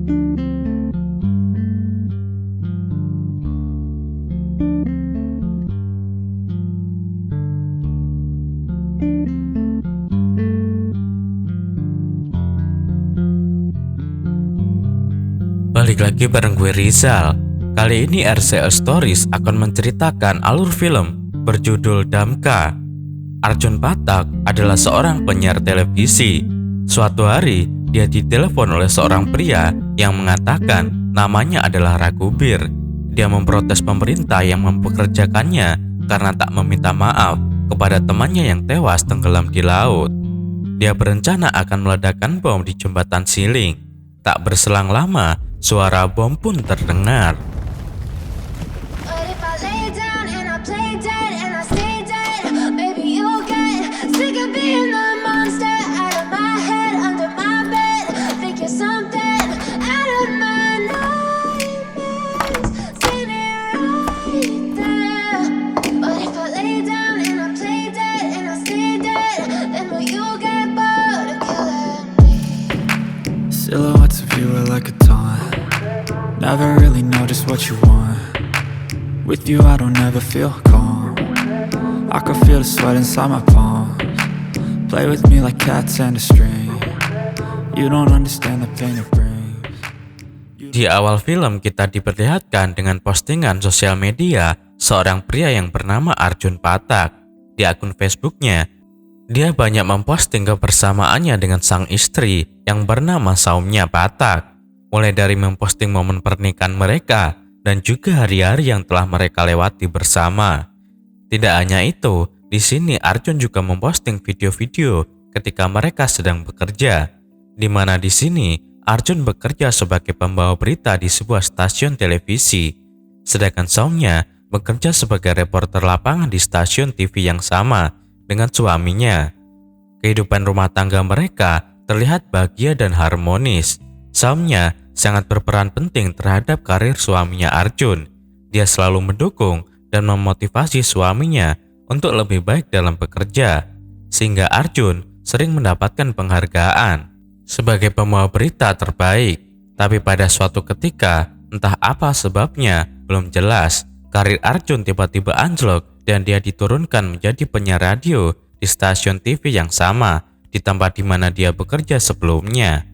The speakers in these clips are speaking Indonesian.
Balik lagi bareng gue Rizal. Kali ini RCL Stories akan menceritakan alur film berjudul Damka. Arjun Pathak adalah seorang penyiar televisi. Suatu hari, dia ditelepon oleh seorang pria yang mengatakan namanya adalah Ragubir. Dia memprotes pemerintah yang mempekerjakannya karena tak meminta maaf kepada temannya yang tewas tenggelam di laut. Dia berencana akan meledakkan bom di jembatan Siling. Tak berselang lama, suara bom pun terdengar. Silhouettes of you are like a taunt. Never really know just what you want. With you I don't ever feel calm. I can feel the sweat inside my palms. Play with me like cats and a string. You don't understand the pain it brings. Di awal film kita diperlihatkan dengan postingan sosial media seorang pria yang bernama Arjun Pathak. Di akun Facebooknya, dia banyak memposting kebersamaannya dengan sang istri yang bernama Saumya Pathak. Mulai dari memposting momen pernikahan mereka dan juga hari-hari yang telah mereka lewati bersama. Tidak hanya itu, di sini Arjun juga memposting video-video ketika mereka sedang bekerja, di mana di sini Arjun bekerja sebagai pembawa berita di sebuah stasiun televisi, sedangkan Saumya bekerja sebagai reporter lapangan di stasiun TV yang sama dengan suaminya. Kehidupan rumah tangga mereka terlihat bahagia dan harmonis. Saumya sangat berperan penting terhadap karir suaminya Arjun. Dia selalu mendukung dan memotivasi suaminya untuk lebih baik dalam bekerja, sehingga Arjun sering mendapatkan penghargaan sebagai pembawa berita terbaik. Tapi pada suatu ketika, entah apa sebabnya belum jelas, karir Arjun tiba-tiba anjlok dan dia diturunkan menjadi penyiar radio di stasiun TV yang sama di tempat di mana dia bekerja sebelumnya.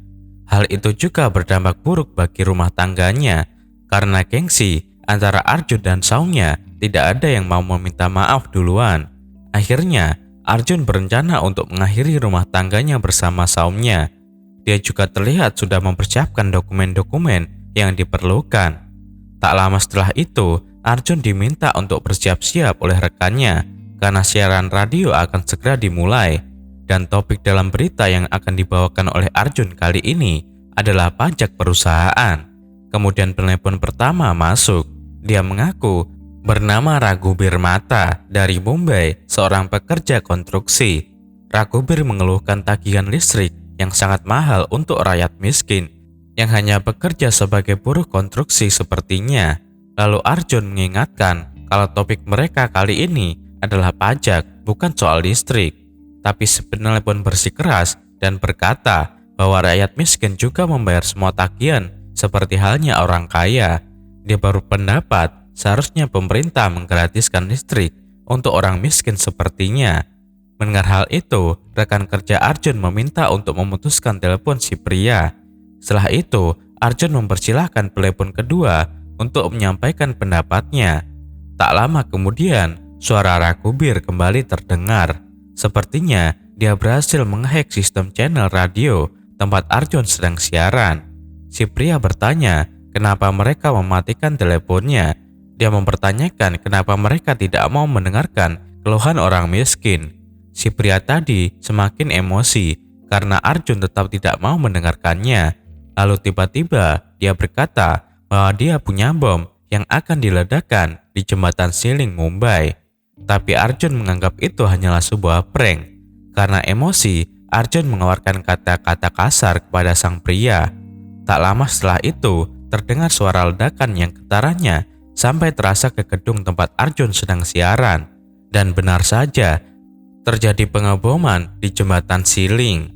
Hal itu juga berdampak buruk bagi rumah tangganya karena gengsi antara Arjun dan Saumya tidak ada yang mau meminta maaf duluan. Akhirnya, Arjun berencana untuk mengakhiri rumah tangganya bersama Saumya. Dia juga terlihat sudah mempersiapkan dokumen-dokumen yang diperlukan. Tak lama setelah itu, Arjun diminta untuk bersiap-siap oleh rekannya karena siaran radio akan segera dimulai. Dan topik dalam berita yang akan dibawakan oleh Arjun kali ini adalah pajak perusahaan. Kemudian penelepon pertama masuk. Dia mengaku bernama Ragubir Mata dari Mumbai, seorang pekerja konstruksi. Ragubir mengeluhkan tagihan listrik yang sangat mahal untuk rakyat miskin yang hanya bekerja sebagai buruh konstruksi sepertinya. Lalu Arjun mengingatkan kalau topik mereka kali ini adalah pajak, bukan soal listrik. Tapi si penelepon bersikeras dan berkata bahwa rakyat miskin juga membayar semua tagihan seperti halnya orang kaya. Dia baru pendapat seharusnya pemerintah menggratiskan listrik untuk orang miskin sepertinya. Mendengar hal itu, rekan kerja Arjun meminta untuk memutuskan telepon si pria. Setelah itu, Arjun mempersilahkan telepon kedua untuk menyampaikan pendapatnya. Tak lama kemudian, suara Ragubir kembali terdengar. Sepertinya dia berhasil menghack sistem channel radio tempat Arjun sedang siaran. Si pria bertanya kenapa mereka mematikan teleponnya. Dia mempertanyakan kenapa mereka tidak mau mendengarkan keluhan orang miskin. Si pria tadi semakin emosi karena Arjun tetap tidak mau mendengarkannya. Lalu tiba-tiba dia berkata bahwa dia punya bom yang akan diledakkan di jembatan Siling, Mumbai. Tapi Arjun menganggap itu hanyalah sebuah prank. Karena emosi, Arjun mengeluarkan kata-kata kasar kepada sang pria. Tak lama setelah itu, terdengar suara ledakan yang getarannya sampai terasa ke gedung tempat Arjun sedang siaran. Dan benar saja, terjadi pengeboman di jembatan Siling.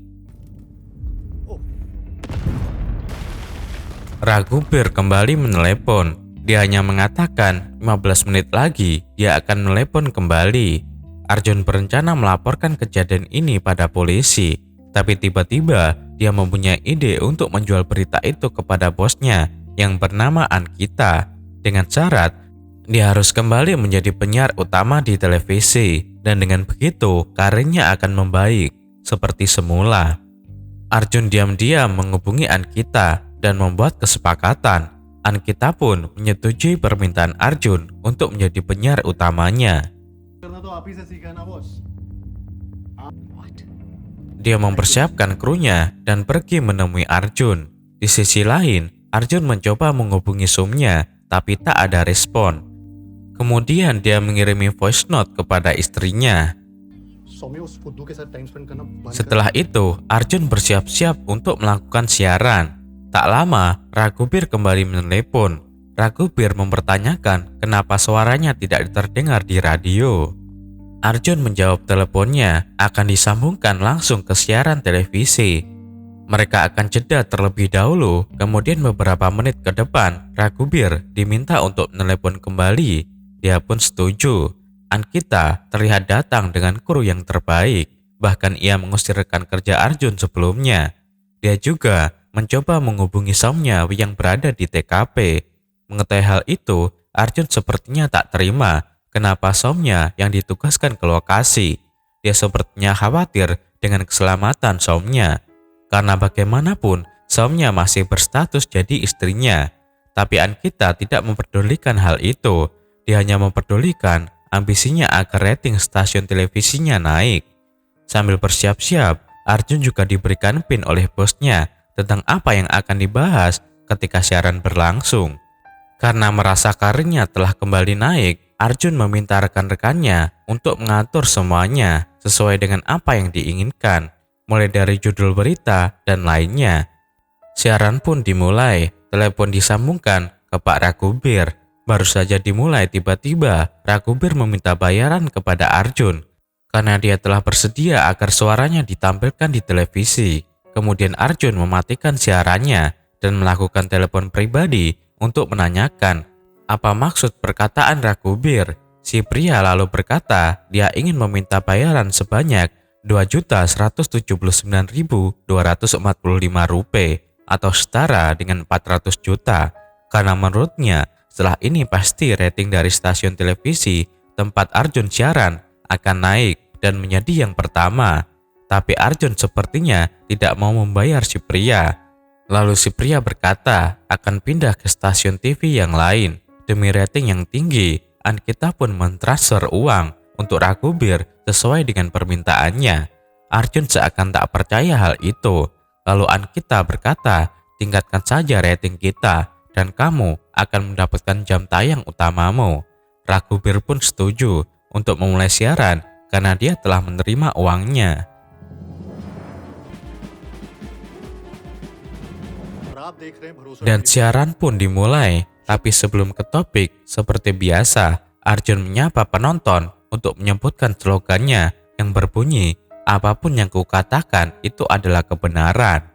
Ragubir kembali menelepon. Dia hanya mengatakan 15 menit lagi dia akan menelepon kembali. Arjun berencana melaporkan kejadian ini pada polisi, tapi tiba-tiba dia mempunyai ide untuk menjual berita itu kepada bosnya yang bernama Ankita dengan syarat dia harus kembali menjadi penyiar utama di televisi, dan dengan begitu karirnya akan membaik seperti semula. Arjun diam-diam menghubungi Ankita dan membuat kesepakatan. Ankita pun menyetujui permintaan Arjun untuk menjadi penyiar utamanya. Dia mempersiapkan krunya dan pergi menemui Arjun. Di sisi lain, Arjun mencoba menghubungi Sumnya, tapi tak ada respon. Kemudian dia mengirimi voice note kepada istrinya. Setelah itu, Arjun bersiap-siap untuk melakukan siaran. Tak lama, Ragubir kembali menelepon. Ragubir mempertanyakan kenapa suaranya tidak terdengar di radio. Arjun menjawab teleponnya akan disambungkan langsung ke siaran televisi. Mereka akan jeda terlebih dahulu, kemudian beberapa menit ke depan, Ragubir diminta untuk menelepon kembali. Dia pun setuju. Ankita terlihat datang dengan kru yang terbaik, bahkan ia mengusir rekan kerja Arjun sebelumnya. Dia juga mencoba menghubungi Soumya yang berada di TKP. Mengetahui hal itu, Arjun sepertinya tak terima kenapa Soumya yang ditugaskan ke lokasi. Dia sepertinya khawatir dengan keselamatan Soumya, karena bagaimanapun Soumya masih berstatus jadi istrinya. Tapi Ankita tidak memperdulikan hal itu. Dia hanya memperdulikan ambisinya agar rating stasiun televisinya naik. Sambil bersiap-siap, Arjun juga diberikan pin oleh bosnya tentang apa yang akan dibahas ketika siaran berlangsung. Karena merasa karirnya telah kembali naik, Arjun meminta rekan-rekannya untuk mengatur semuanya sesuai dengan apa yang diinginkan, mulai dari judul berita dan lainnya. Siaran pun dimulai, telepon disambungkan ke Pak Ragubir. Baru saja dimulai, tiba-tiba Ragubir meminta bayaran kepada Arjun karena dia telah bersedia agar suaranya ditampilkan di televisi. Kemudian Arjun mematikan siarannya dan melakukan telepon pribadi untuk menanyakan apa maksud perkataan Ragubir. Si pria lalu berkata dia ingin meminta bayaran sebanyak Rp2.179.245 atau setara dengan 400 juta karena menurutnya setelah ini pasti rating dari stasiun televisi tempat Arjun siaran akan naik dan menjadi yang pertama. Tapi Arjun sepertinya tidak mau membayar si pria. Lalu si pria berkata akan pindah ke stasiun TV yang lain. Demi rating yang tinggi, Ankita pun mentransfer uang untuk Ragubir sesuai dengan permintaannya. Arjun seakan tak percaya hal itu. Lalu Ankita berkata, tingkatkan saja rating kita dan kamu akan mendapatkan jam tayang utamamu. Ragubir pun setuju untuk memulai siaran karena dia telah menerima uangnya. Dan siaran pun dimulai, tapi sebelum ke topik, seperti biasa, Arjun menyapa penonton untuk menyebutkan slogannya yang berbunyi, apapun yang kukatakan itu adalah kebenaran.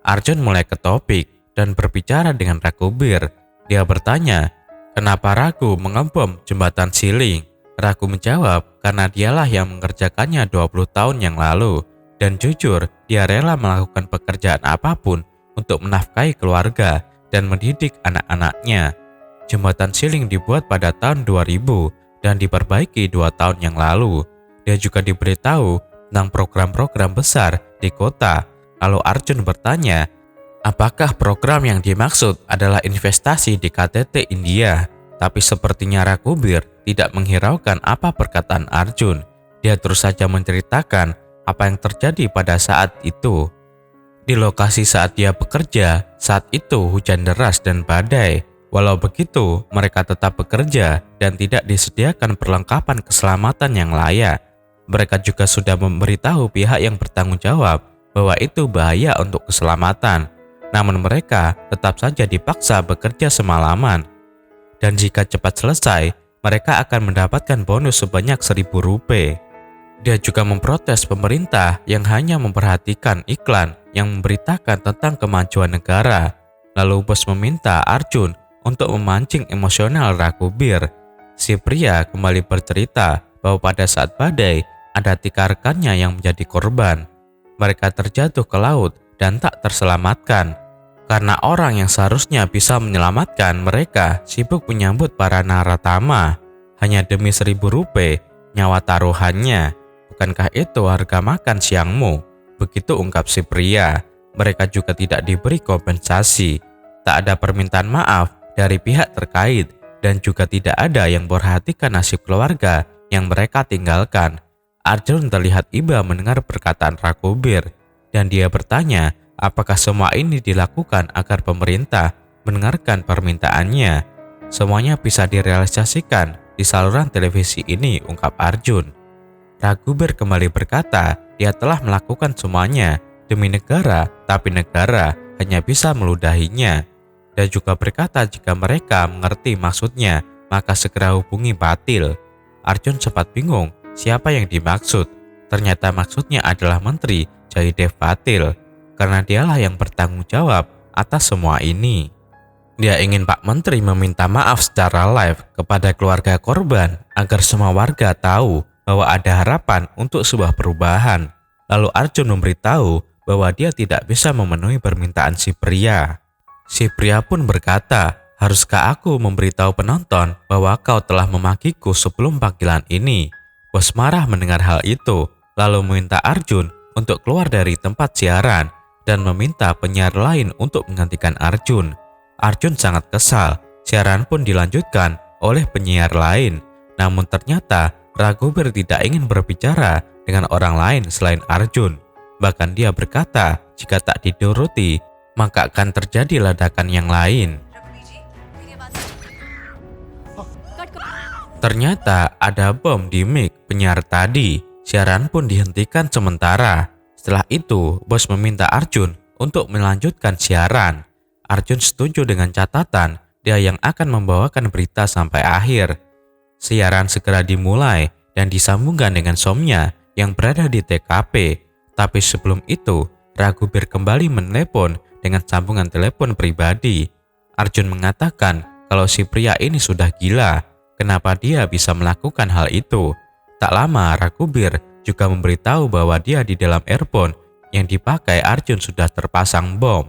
Arjun mulai ke topik dan berbicara dengan Ragubir. Dia bertanya, kenapa Ragu mengebom jembatan Siling? Ragu menjawab, karena dialah yang mengerjakannya 20 tahun yang lalu. Dan jujur, dia rela melakukan pekerjaan apapun untuk menafkahi keluarga dan mendidik anak-anaknya. Jembatan Siling dibuat pada tahun 2000 dan diperbaiki 2 tahun yang lalu. Dia juga diberitahu tentang program-program besar di kota. Lalu Arjun bertanya, apakah program yang dimaksud adalah investasi di KTT India? Tapi sepertinya Ragubir tidak menghiraukan apa perkataan Arjun. Dia terus saja menceritakan apa yang terjadi pada saat itu. Di lokasi saat dia bekerja, saat itu hujan deras dan badai. Walau begitu, mereka tetap bekerja dan tidak disediakan perlengkapan keselamatan yang layak. Mereka juga sudah memberitahu pihak yang bertanggung jawab bahwa itu bahaya untuk keselamatan. Namun mereka tetap saja dipaksa bekerja semalaman. Dan jika cepat selesai, mereka akan mendapatkan bonus sebanyak Rp1.000. Dia juga memprotes pemerintah yang hanya memperhatikan iklan yang memberitakan tentang kemajuan negara. Lalu bos meminta Arjun untuk memancing emosional Raghubir. Si pria kembali bercerita bahwa pada saat badai, ada 3 rekannya yang menjadi korban. Mereka terjatuh ke laut dan tak terselamatkan. Karena orang yang seharusnya bisa menyelamatkan mereka sibuk menyambut para naratama. Hanya demi 1.000 rupiah nyawa taruhannya. Bukankah itu harga makan siangmu? Begitu ungkap si pria. Mereka juga tidak diberi kompensasi. Tak ada permintaan maaf dari pihak terkait dan juga tidak ada yang memperhatikan nasib keluarga yang mereka tinggalkan. Arjun terlihat iba mendengar perkataan Raghubir dan dia bertanya apakah semua ini dilakukan agar pemerintah mendengarkan permintaannya. Semuanya bisa direalisasikan di saluran televisi ini, ungkap Arjun. Raghubir kembali berkata dia telah melakukan semuanya demi negara, tapi negara hanya bisa meludahinya. Dan juga berkata jika mereka mengerti maksudnya, maka segera hubungi Patil. Arjun sempat bingung siapa yang dimaksud. Ternyata maksudnya adalah Menteri Jaidev Patil, karena dialah yang bertanggung jawab atas semua ini. Dia ingin Pak Menteri meminta maaf secara live kepada keluarga korban agar semua warga tahu bahwa ada harapan untuk sebuah perubahan. Lalu Arjun memberitahu bahwa dia tidak bisa memenuhi permintaan si pria. Si pria pun berkata, haruskah aku memberitahu penonton bahwa kau telah memakiku sebelum panggilan ini? Bos marah mendengar hal itu, lalu meminta Arjun untuk keluar dari tempat siaran dan meminta penyiar lain untuk menggantikan Arjun. Arjun sangat kesal, siaran pun dilanjutkan oleh penyiar lain. Namun ternyata Raghubir tidak ingin berbicara dengan orang lain selain Arjun. Bahkan dia berkata jika tak dituruti, maka akan terjadi ledakan yang lain. Ternyata ada bom di mic penyiar tadi. Siaran pun dihentikan sementara. Setelah itu, bos meminta Arjun untuk melanjutkan siaran. Arjun setuju dengan catatan dia yang akan membawakan berita sampai akhir. Siaran segera dimulai dan disambungkan dengan Somya yang berada di TKP. Tapi sebelum itu, Raghubir kembali menelepon dengan sambungan telepon pribadi. Arjun mengatakan kalau si pria ini sudah gila. Kenapa dia bisa melakukan hal itu? Tak lama Raghubir juga memberitahu bahwa dia di dalam earphone yang dipakai Arjun sudah terpasang bom.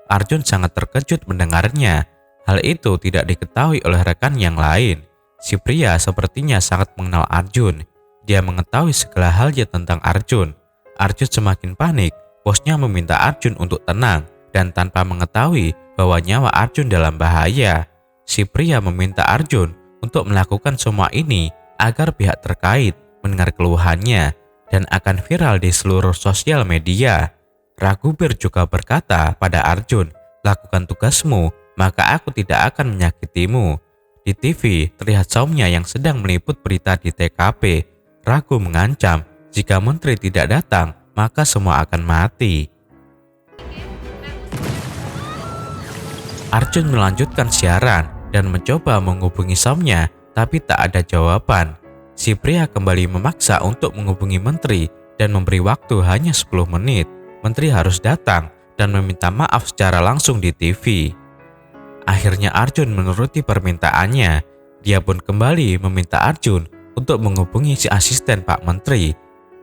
Arjun sangat terkejut mendengarnya. Hal itu tidak diketahui oleh rekan yang lain. Si pria sepertinya sangat mengenal Arjun. Dia mengetahui segala halnya tentang Arjun. Arjun semakin panik. Bosnya meminta Arjun untuk tenang dan tanpa mengetahui bahwa nyawa Arjun dalam bahaya. Si pria meminta Arjun untuk melakukan semua ini agar pihak terkait mendengar keluhannya dan akan viral di seluruh sosial media. Raghubir juga berkata pada Arjun, lakukan tugasmu, maka aku tidak akan menyakitimu. Di TV terlihat Somya yang sedang meliput berita di TKP. Raghu mengancam jika menteri tidak datang, maka semua akan mati. Arjun melanjutkan siaran dan mencoba menghubungi Somya, tapi tak ada jawaban. Si pria kembali memaksa untuk menghubungi menteri dan memberi waktu hanya 10 menit. Menteri harus datang dan meminta maaf secara langsung di TV. Akhirnya Arjun menuruti permintaannya. Dia pun kembali meminta Arjun untuk menghubungi si asisten Pak Menteri.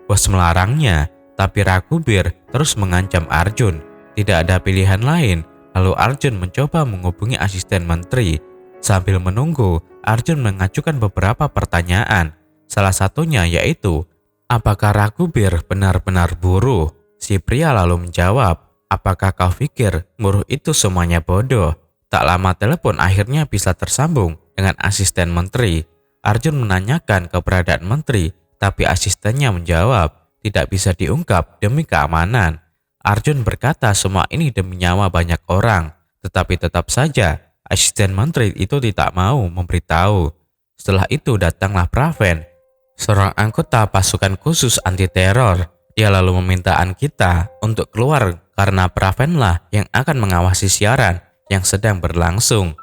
Bos melarangnya, tapi Raghubir terus mengancam Arjun. Tidak ada pilihan lain. Lalu Arjun mencoba menghubungi asisten menteri. Sambil menunggu, Arjun mengajukan beberapa pertanyaan. Salah satunya yaitu, apakah Raghubir benar-benar buruh? Si pria lalu menjawab, apakah kau pikir buruh itu semuanya bodoh? Tak lama telepon akhirnya bisa tersambung dengan asisten menteri. Arjun menanyakan keberadaan menteri, tapi asistennya menjawab, tidak bisa diungkap demi keamanan. Arjun berkata semua ini demi nyawa banyak orang, tetapi tetap saja asisten menteri itu tidak mau memberitahu. Setelah itu datanglah Praven, seorang anggota pasukan khusus anti teror. Dia lalu meminta kita untuk keluar karena Pravenlah yang akan mengawasi siaran yang sedang berlangsung.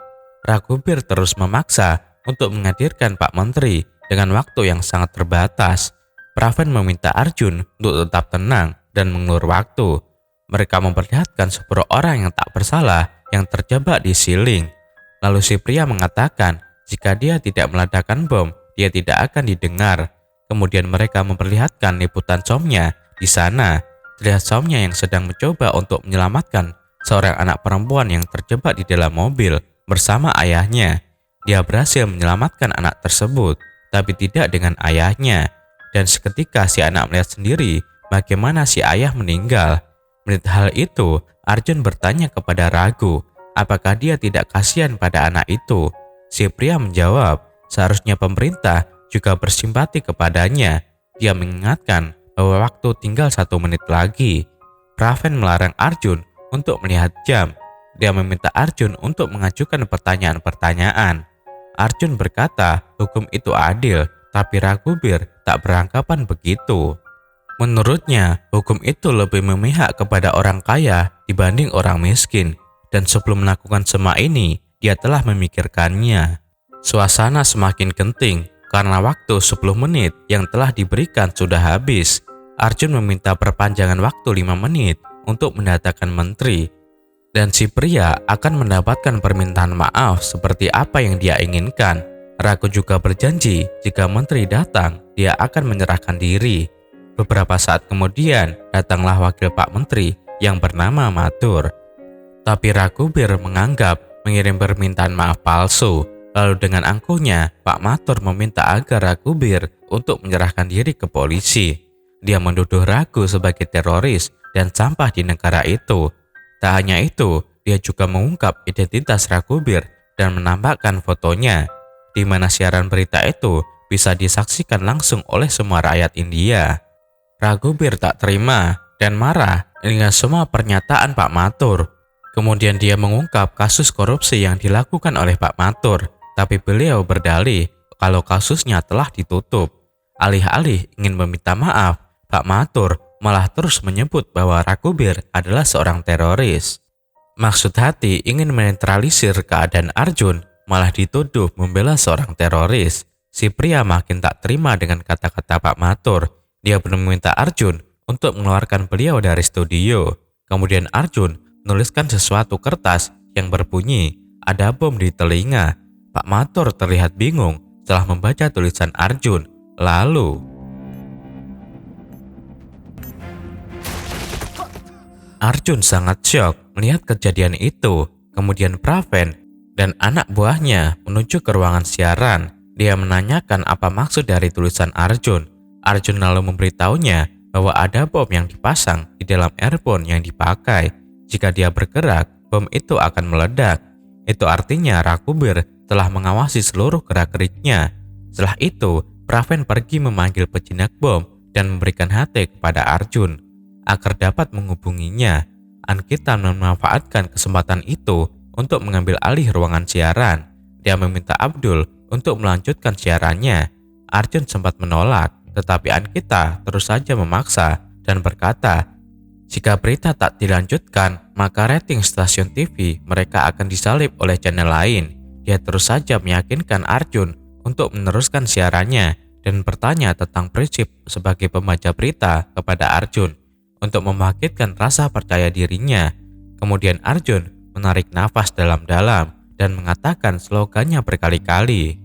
Raghubir terus memaksa untuk menghadirkan Pak Menteri dengan waktu yang sangat terbatas. Praven meminta Arjun untuk tetap tenang dan mengulur waktu. Mereka memperlihatkan seorang orang yang tak bersalah yang terjebak di siling. Lalu si pria mengatakan jika dia tidak meledakkan bom, dia tidak akan didengar. Kemudian mereka memperlihatkan liputan Somnya di sana. Terlihat Somnya yang sedang mencoba untuk menyelamatkan seorang anak perempuan yang terjebak di dalam mobil bersama ayahnya. Dia berhasil menyelamatkan anak tersebut, tapi tidak dengan ayahnya. Dan seketika si anak melihat sendiri bagaimana si ayah meninggal. Melihat hal itu, Arjun bertanya kepada Raghu, apakah dia tidak kasihan pada anak itu? Si pria menjawab, seharusnya pemerintah juga bersimpati kepadanya. Dia mengingatkan bahwa waktu tinggal 1 menit lagi. Praven melarang Arjun untuk melihat jam. Dia meminta Arjun untuk mengajukan pertanyaan-pertanyaan. Arjun berkata hukum itu adil, tapi Raghubir tak beranggapan begitu. Menurutnya, hukum itu lebih memihak kepada orang kaya dibanding orang miskin. Dan sebelum melakukan semua ini, dia telah memikirkannya. Suasana semakin genting karena waktu 10 menit yang telah diberikan sudah habis. Arjun meminta perpanjangan waktu 5 menit untuk mendatangkan menteri. Dan si pria akan mendapatkan permintaan maaf seperti apa yang dia inginkan. Raghu juga berjanji jika menteri datang, dia akan menyerahkan diri. Beberapa saat kemudian, datanglah wakil Pak Menteri yang bernama Mathur. Tapi Raghubir menganggap mengirim permintaan maaf palsu. Lalu dengan angkuhnya, Pak Mathur meminta agar Raghubir untuk menyerahkan diri ke polisi. Dia menuduh Raghu sebagai teroris dan sampah di negara itu. Tak hanya itu, dia juga mengungkap identitas Raghubir dan menambahkan fotonya, di mana siaran berita itu bisa disaksikan langsung oleh semua rakyat India. Raghubir tak terima dan marah dengan semua pernyataan Pak Mathur. Kemudian dia mengungkap kasus korupsi yang dilakukan oleh Pak Mathur, tapi beliau berdalih kalau kasusnya telah ditutup. Alih-alih ingin meminta maaf, Pak Mathur malah terus menyebut bahwa Raghubir adalah seorang teroris. Maksud hati ingin menetralisir keadaan Arjun, malah dituduh membela seorang teroris. Si pria makin tak terima dengan kata-kata Pak Mathur. Dia pun meminta Arjun untuk mengeluarkan beliau dari studio. Kemudian Arjun menuliskan sesuatu kertas yang berbunyi, ada bom di telinga. Pak Mathur terlihat bingung setelah membaca tulisan Arjun. Lalu Arjun sangat syok melihat kejadian itu. Kemudian Praven dan anak buahnya menuju ke ruangan siaran. Dia menanyakan apa maksud dari tulisan Arjun. Arjun lalu memberitahunya bahwa ada bom yang dipasang di dalam earphone yang dipakai. Jika dia bergerak, bom itu akan meledak. Itu artinya Raghubir telah mengawasi seluruh gerak-geriknya. Setelah itu, Praven pergi memanggil pejinak bom dan memberikan HT kepada Arjun agar dapat menghubunginya. Ankita memanfaatkan kesempatan itu untuk mengambil alih ruangan siaran. Dia meminta Abdul untuk melanjutkan siarannya. Arjun sempat menolak, tetapi Ankita terus saja memaksa dan berkata, jika berita tak dilanjutkan, maka rating stasiun TV mereka akan disalib oleh channel lain. Dia terus saja meyakinkan Arjun untuk meneruskan siarannya dan bertanya tentang prinsip sebagai pembaca berita kepada Arjun untuk membangkitkan rasa percaya dirinya. Kemudian Arjun menarik nafas dalam-dalam dan mengatakan slogannya berkali-kali.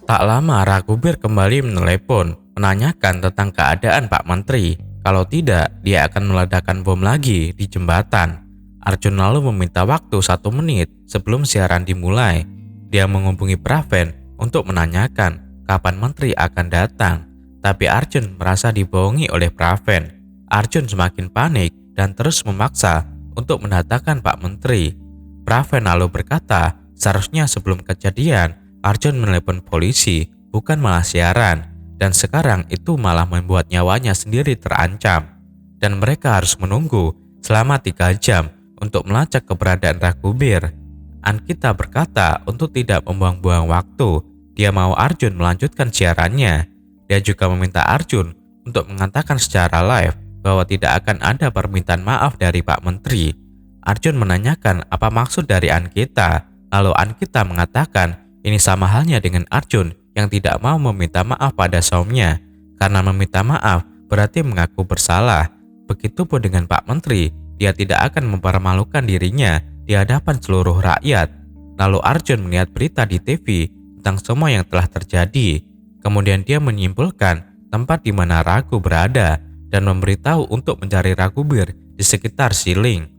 Tak lama Raghubir kembali menelepon, menanyakan tentang keadaan Pak Menteri. Kalau tidak, dia akan meledakkan bom lagi di jembatan. Arjun lalu meminta waktu 1 menit sebelum siaran dimulai. Dia menghubungi Praven untuk menanyakan kapan Menteri akan datang. Tapi Arjun merasa dibohongi oleh Praven. Arjun semakin panik dan terus memaksa untuk mendatangkan Pak Menteri. Praven lalu berkata, seharusnya sebelum kejadian, Arjun menelepon polisi, bukan malah siaran. Dan sekarang itu malah membuat nyawanya sendiri terancam. Dan mereka harus menunggu selama 3 jam untuk melacak keberadaan Raghubir. Ankita berkata untuk tidak membuang-buang waktu. Dia mau Arjun melanjutkan siarannya. Dia juga meminta Arjun untuk mengatakan secara live bahwa tidak akan ada permintaan maaf dari Pak Menteri. Arjun menanyakan apa maksud dari Ankita. Lalu Ankita mengatakan ini sama halnya dengan Arjun yang tidak mau meminta maaf pada Somnya. Karena meminta maaf berarti mengaku bersalah. Begitupun dengan Pak Menteri, dia tidak akan mempermalukan dirinya di hadapan seluruh rakyat. Lalu Arjun melihat berita di TV tentang semua yang telah terjadi. Kemudian dia menyimpulkan tempat di mana Raghu berada dan memberitahu untuk mencari Raghubir di sekitar Siling.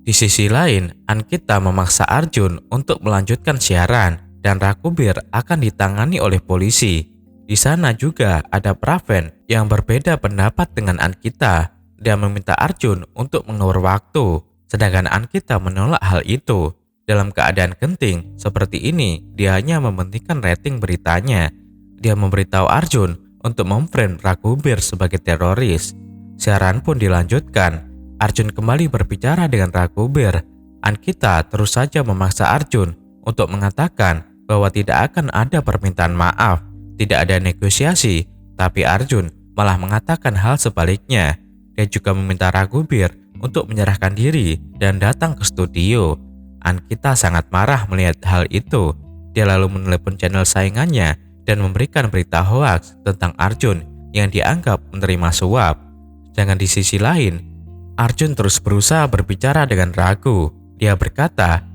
Di sisi lain, Ankita memaksa Arjun untuk melanjutkan siaran dan Raghubir akan ditangani oleh polisi. Di sana juga ada Praven yang berbeda pendapat dengan Ankita. Dia meminta Arjun untuk mengulur waktu, sedangkan Ankita menolak hal itu. Dalam keadaan genting seperti ini, dia hanya mementingkan rating beritanya. Dia memberitahu Arjun untuk memframe Raghubir sebagai teroris. Siaran pun dilanjutkan. Arjun kembali berbicara dengan Raghubir. Ankita terus saja memaksa Arjun untuk mengatakan bahwa tidak akan ada permintaan maaf, tidak ada negosiasi, tapi Arjun malah mengatakan hal sebaliknya. Dia juga meminta Raghubir untuk menyerahkan diri dan datang ke studio. Ankita sangat marah melihat hal itu. Dia lalu menelepon channel saingannya dan memberikan berita hoaks tentang Arjun yang dianggap menerima suap. Sedangkan di sisi lain, Arjun terus berusaha berbicara dengan Raghu. Dia berkata,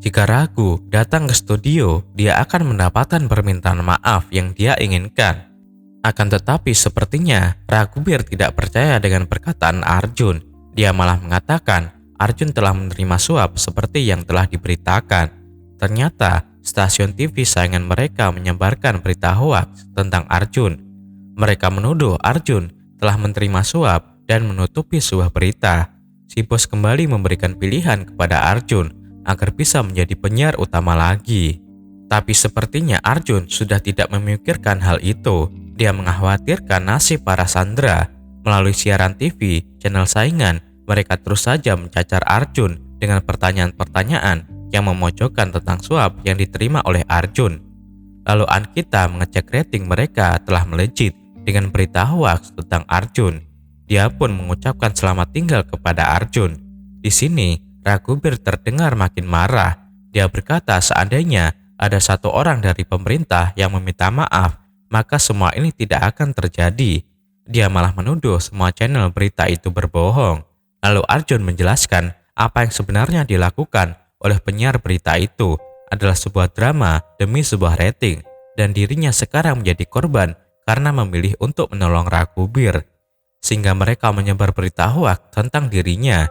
jika Raghu datang ke studio, dia akan mendapatkan permintaan maaf yang dia inginkan. Akan tetapi sepertinya Raghubir tidak percaya dengan perkataan Arjun. Dia malah mengatakan Arjun telah menerima suap seperti yang telah diberitakan. Ternyata stasiun TV saingan mereka menyebarkan berita hoaks tentang Arjun. Mereka menuduh Arjun telah menerima suap dan menutupi sebuah berita. Si bos kembali memberikan pilihan kepada Arjun agar bisa menjadi penyiar utama lagi. Tapi sepertinya Arjun sudah tidak memikirkan hal itu. Dia mengkhawatirkan nasib para sandera. Melalui siaran TV, channel saingan, mereka terus saja mencacar Arjun dengan pertanyaan-pertanyaan yang memojokkan tentang suap yang diterima oleh Arjun. Lalu Ankita mengecek rating mereka telah melejit dengan berita hoaks tentang Arjun. Dia pun mengucapkan selamat tinggal kepada Arjun. Di sini, Raghubir terdengar makin marah. Dia berkata seandainya ada satu orang dari pemerintah yang meminta maaf, maka semua ini tidak akan terjadi. Dia malah menuduh semua channel berita itu berbohong. Lalu Arjun menjelaskan apa yang sebenarnya dilakukan oleh penyiar berita itu adalah sebuah drama demi sebuah rating, dan dirinya sekarang menjadi korban karena memilih untuk menolong Raghubir, sehingga mereka menyebar berita hoaks tentang dirinya.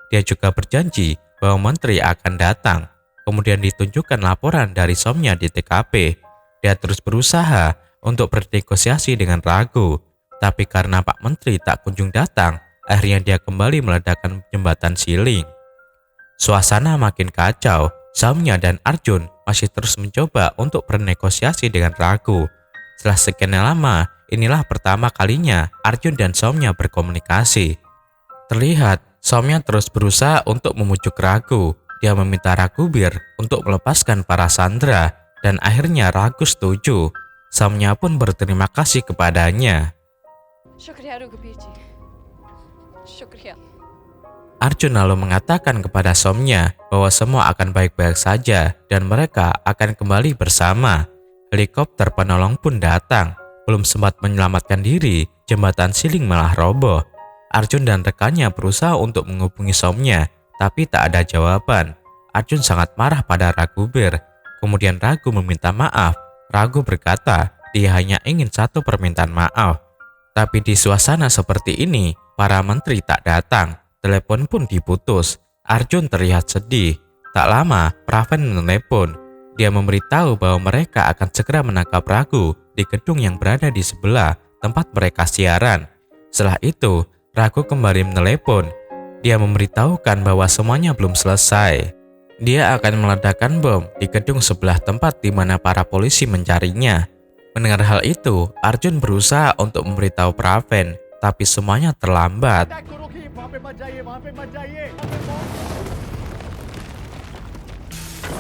Dia juga berjanji bahwa menteri akan datang. Kemudian ditunjukkan laporan dari Somnya di TKP. Dia terus berusaha untuk bernegosiasi dengan Raghu, tapi karena Pak Menteri tak kunjung datang, akhirnya dia kembali meledakkan jembatan Siling. Suasana makin kacau. Somnya dan Arjun masih terus mencoba untuk bernegosiasi dengan Raghu. Setelah sekian lama, inilah pertama kalinya Arjun dan Somnya berkomunikasi. Terlihat Somnya terus berusaha untuk membujuk Raghu. Dia meminta Raghubir untuk melepaskan para sandera dan akhirnya Raghu setuju. Somnya pun berterima kasih kepadanya. Syukriya Raghubirji. Syukriya. Arjun lalu mengatakan kepada Somnya bahwa semua akan baik-baik saja dan mereka akan kembali bersama. Helikopter penolong pun datang. Belum sempat menyelamatkan diri, jembatan Siling malah roboh. Arjun dan rekannya berusaha untuk menghubungi Somnya, tapi tak ada jawaban. Arjun sangat marah pada Raghubir. Kemudian Raghu meminta maaf. Raghu berkata dia hanya ingin satu permintaan maaf. Tapi di suasana seperti ini, para menteri tak datang. Telepon pun diputus. Arjun terlihat sedih. Tak lama, Praven menelepon. Dia memberitahu bahwa mereka akan segera menangkap Raghu di gedung yang berada di sebelah tempat mereka siaran. Setelah itu, Raghu kembali menelepon. Dia memberitahukan bahwa semuanya belum selesai. Dia akan meledakkan bom di gedung sebelah tempat di mana para polisi mencarinya. Mendengar hal itu, Arjun berusaha untuk memberitahu Praven, tapi semuanya terlambat.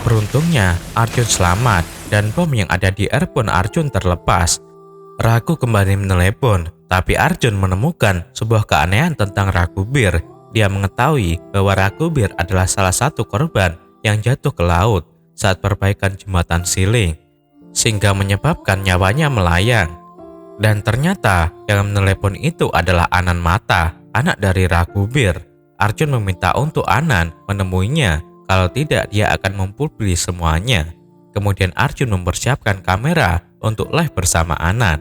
Beruntungnya, Arjun selamat dan bom yang ada di earphone Arjun terlepas. Raghu kembali menelepon, tapi Arjun menemukan sebuah keanehan tentang Raghubir. Dia mengetahui bahwa Raghubir adalah salah satu korban yang jatuh ke laut saat perbaikan jembatan Siling, sehingga menyebabkan nyawanya melayang. Dan ternyata yang menelepon itu adalah Anan Mata. anak dari Raghubir. Arjun meminta untuk Anand menemuinya, kalau tidak dia akan mempublis semuanya. Kemudian Arjun mempersiapkan kamera untuk live bersama Anand.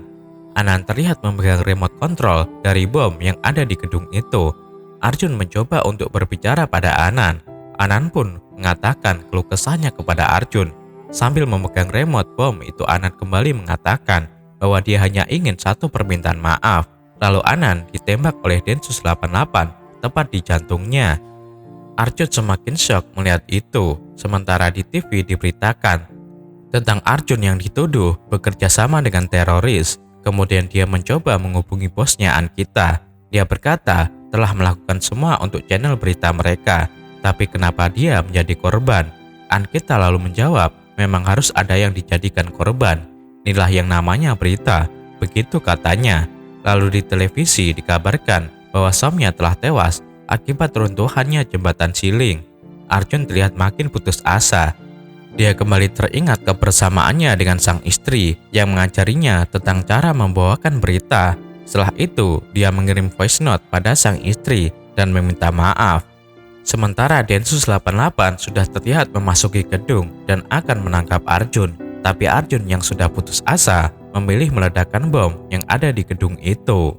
Anand terlihat memegang remote control dari bom yang ada di gedung itu. Arjun mencoba untuk berbicara pada Anand. Anand pun mengatakan keluh kesahnya kepada Arjun. Sambil memegang remote bom itu, Anand kembali mengatakan bahwa dia hanya ingin satu permintaan maaf. Lalu Anand ditembak oleh Densus 88 tepat di jantungnya. Arjun semakin syok melihat itu, sementara di TV diberitakan tentang Arjun yang dituduh bekerja sama dengan teroris. Kemudian dia mencoba menghubungi bosnya Ankita. Dia berkata telah melakukan semua untuk channel berita mereka, tapi kenapa dia menjadi korban? Ankita lalu menjawab, memang harus ada yang dijadikan korban. Inilah yang namanya berita, begitu katanya. Lalu di televisi dikabarkan bahwa Soumya telah tewas akibat runtuhannya jembatan Siling. Arjun terlihat makin putus asa. Dia kembali teringat kebersamaannya dengan sang istri yang mengajarinya tentang cara membawakan berita. Setelah itu, dia mengirim voice note pada sang istri dan meminta maaf. Sementara Densus 88 sudah terlihat memasuki gedung dan akan menangkap Arjun. Tapi Arjun yang sudah putus asa memilih meledakkan bom yang ada di gedung itu.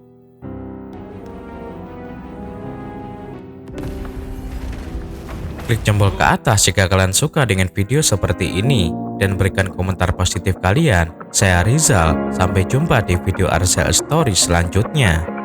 Klik jempol ke atas jika kalian suka dengan video seperti ini dan berikan komentar positif kalian. Saya Rizal, sampai jumpa di video RCL Story selanjutnya.